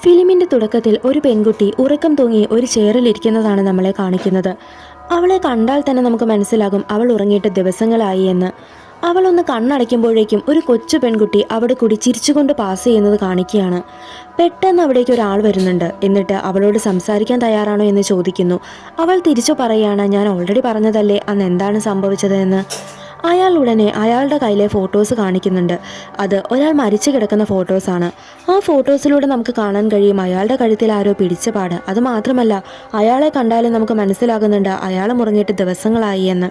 ഫിലിമിന്റെ തുടക്കത്തിൽ ഒരു പെൺകുട്ടി ഉറക്കം തൂങ്ങി ഒരു ചെയറിലിരിക്കുന്നതാണ് നമ്മളെ കാണിക്കുന്നത്. അവളെ കണ്ടാൽ തന്നെ നമുക്ക് മനസ്സിലാകും അവൾ ഉറങ്ങിയിട്ട് ദിവസങ്ങളായി എന്ന്. അവളൊന്ന് കണ്ണടയ്ക്കുമ്പോഴേക്കും ഒരു കൊച്ചു പെൺകുട്ടി അവിടെ കൂടി ചിരിച്ചുകൊണ്ട് പാസ് ചെയ്യുന്നത് കാണിക്കുകയാണ്. പെട്ടെന്ന് അവിടേക്ക് ഒരാൾ വരുന്നുണ്ട്. എന്നിട്ട് അവളോട് സംസാരിക്കാൻ തയ്യാറാണോ എന്ന് ചോദിക്കുന്നു. അവൾ തിരിച്ചു പറയുകയാണ്, ഞാൻ ഓൾറെഡി പറഞ്ഞതല്ലേ അന്ന് എന്താണ് സംഭവിച്ചത് എന്ന്. അയാൾ ഉടനെ അയാളുടെ കയ്യിലെ ഫോട്ടോസ് കാണിക്കുന്നുണ്ട്. അത് ഒരാൾ മരിച്ചു കിടക്കുന്ന ഫോട്ടോസാണ്. ആ ഫോട്ടോസിലൂടെ നമുക്ക് കാണാൻ കഴിയും അയാളുടെ കഴുത്തിൽ ആരോ പിടിച്ച പാട്. അതുമാത്രമല്ല, അയാളെ കണ്ടാലും നമുക്ക് മനസ്സിലാകുന്നുണ്ട് അയാൾ മുറിഞ്ഞിട്ട് ദിവസങ്ങളായി എന്ന്.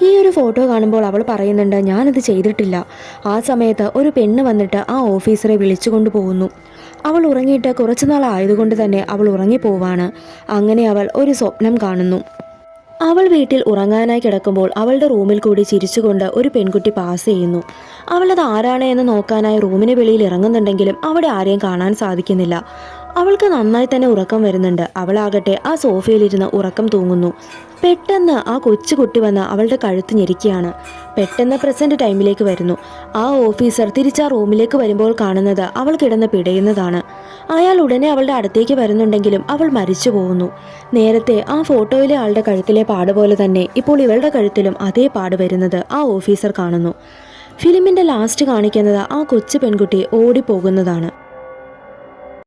ഈ ഒരു ഫോട്ടോ കാണുമ്പോൾ അവൾ പറയുന്നുണ്ട്, ഞാനിത് ചെയ്തിട്ടില്ല. ആ സമയത്ത് ഒരു പെണ്ണ് വന്നിട്ട് ആ ഓഫീസറെ വിളിച്ചുകൊണ്ട് പോകുന്നു. അവൾ ഉറങ്ങിയിട്ട് കുറച്ചുനാൾ ആയതുകൊണ്ട് തന്നെ അവൾ ഉറങ്ങിപ്പോവാണ്. അങ്ങനെ അവൾ ഒരു സ്വപ്നം കാണുന്നു. അവൾ വീട്ടിൽ ഉറങ്ങാനായി കിടക്കുമ്പോൾ അവളുടെ റൂമിൽ കൂടി ചിരിച്ചുകൊണ്ട് ഒരു പെൺകുട്ടി പാസ് ചെയ്യുന്നു. അവളത് ആരാണ് എന്ന് നോക്കാനായി റൂമിന് വെളിയിൽ ഇറങ്ങുന്നുണ്ടെങ്കിലും അവിടെ ആരെയും കാണാൻ സാധിക്കുന്നില്ല. അവൾക്ക് നന്നായി തന്നെ ഉറക്കം വരുന്നുണ്ട്. അവളാകട്ടെ ആ സോഫയിലിരുന്ന് ഉറക്കം തൂങ്ങുന്നു. പെട്ടെന്ന് ആ കൊച്ചുകുട്ടി വന്ന് അവളുടെ കഴുത്ത് ഞെരിക്കുകയാണ്. പെട്ടെന്ന് പ്രസന്റ് ടൈമിലേക്ക് വരുന്നു. ആ ഓഫീസർ തിരിച്ച് ആ റൂമിലേക്ക് വരുമ്പോൾ കാണുന്നത് അവൾ കിടന്ന് പിടയുന്നതാണ്. അയാൾ ഉടനെ അവളുടെ അടുത്തേക്ക് വരുന്നുണ്ടെങ്കിലും അവൾ മരിച്ചു പോകുന്നു. നേരത്തെ ആ ഫോട്ടോയിലെ ആളുടെ കഴുത്തിലെ പാട് പോലെ തന്നെ ഇപ്പോൾ ഇവളുടെ കഴുത്തിലും അതേ പാട് വരുന്നത് ആ ഓഫീസർ കാണുന്നു. ഫിലിമിന്റെ ലാസ്റ്റ് കാണിക്കുന്നത് ആ കൊച്ചു പെൺകുട്ടി ഓടിപ്പോകുന്നതാണ്.